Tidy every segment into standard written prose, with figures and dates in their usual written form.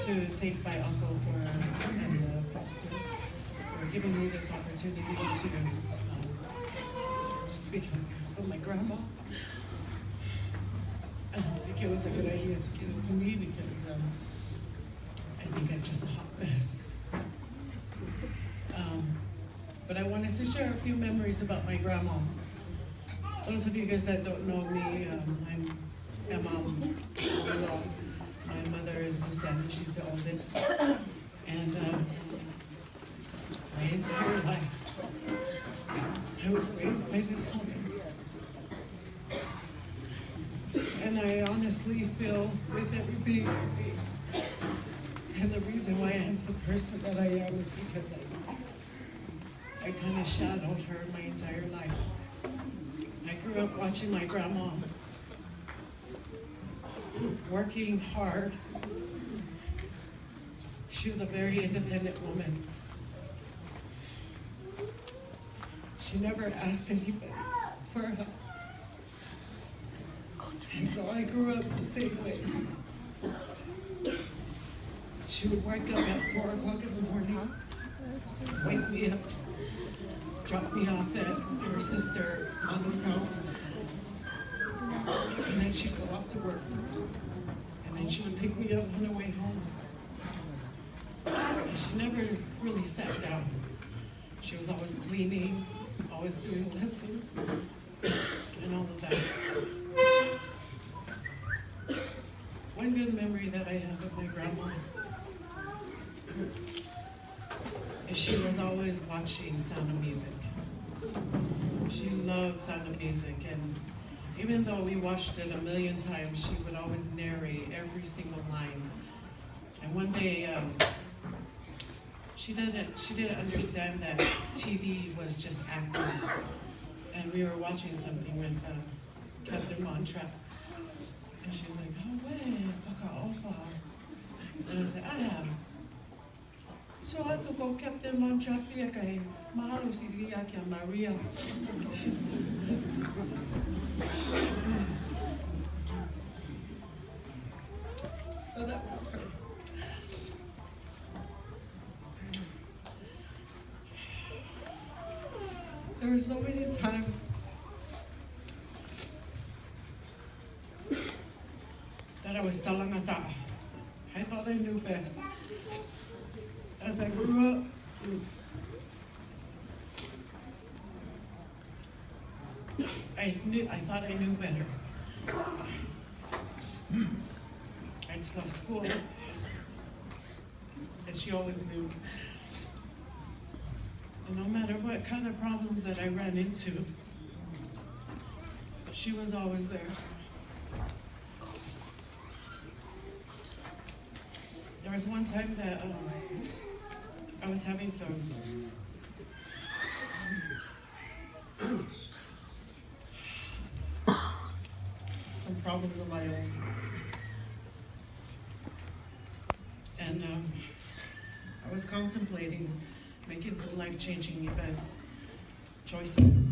to thank my uncle and pastor for giving me this opportunity to speak for my grandma. I don't think it was a good idea to give it to me because I think I'm just a hot mess. But I wanted to share a few memories about my grandma. Those of you guys that don't know me, I'm Ema Moungaloa. My mother is Muslim, she's the oldest. And my entire life, I was raised by this woman. And I honestly feel with every being of me, and the reason why I am the person that I am is because I kind of shadowed her my entire life. I grew up watching my grandma working hard. She was a very independent woman. She never asked anybody for help. And so I grew up the same way. She would wake up at 4 o'clock in the morning, wake me up, drop me off at her sister Ando's house, and then she'd go off to work. And then she would pick me up on the way home. And she never really sat down. She was always cleaning, always doing lessons, and all of that. One good memory that I have of my grandma is she was always watching Sound of Music. She loved Sound of Music, and even though we watched it a million times, she would always narrate every single line. And one day, she didn't understand that TV was just acting. And we were watching something with Captain Mantra. And she was like, oh, wait, fuck off. And I was like, so I could go Captain Mantra, kay mahalo siya kay Maria. So that was her. There were so many times that I was talangata. I thought I knew best. As I grew up, I thought I knew better. I just left school, and she always knew. And no matter what kind of problems that I ran into, she was always there. There was one time that I was having some problems of my own. And I was contemplating making some life-changing events, choices.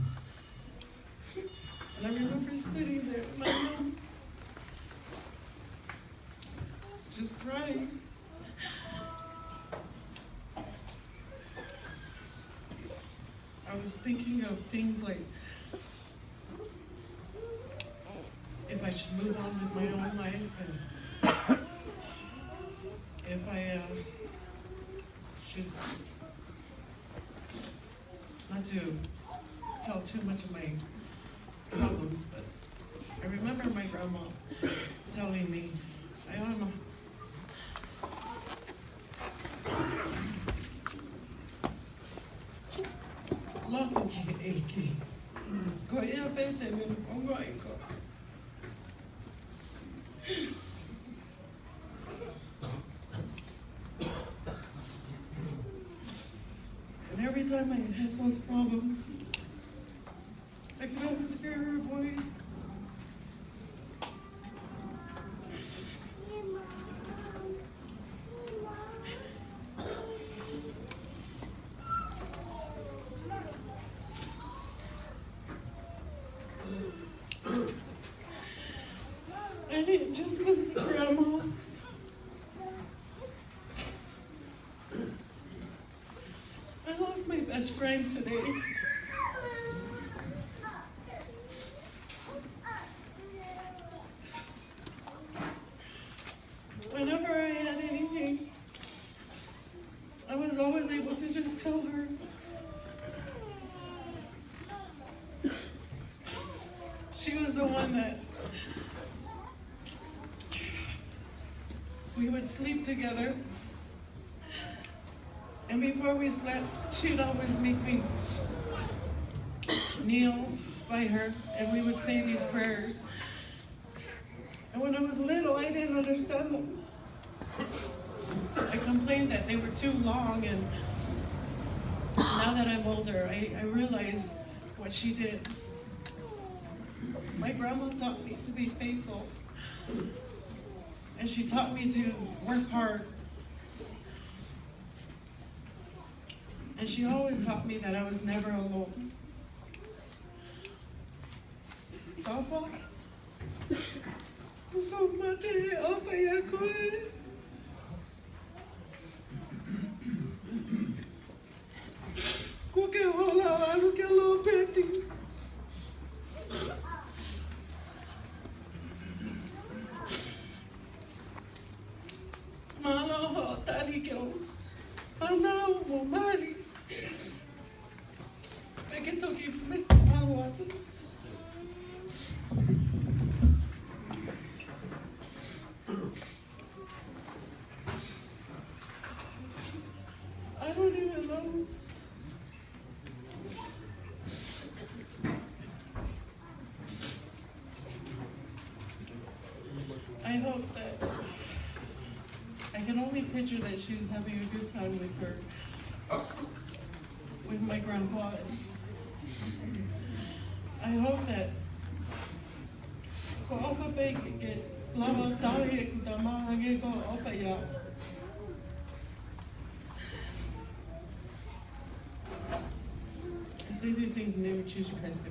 And I remember sitting there with my mom, just crying. I was thinking of things like if I should move on with my own life, and if I should, not to tell too much of my problems, but I remember my grandma telling me, Ayana, love ki eki, ko ia pete me ongo iko. And every time I had those problems, I could always hear her voice. I didn't just lose a grandma. best friend today. Whenever I had anything, I was always able to just tell her. She was the one that we would sleep together. And before we slept, she'd always make me kneel by her, and we would say these prayers. And when I was little, I didn't understand them. I complained that they were too long, and now that I'm older, I realize what she did. My grandma taught me to be faithful, and she taught me to work hard. And she always taught me that I was never alone. Taufa? I don't even know. I hope that I can only picture that she's having a good time with my grandpa. I hope that I say these things in the name of Jesus Christ.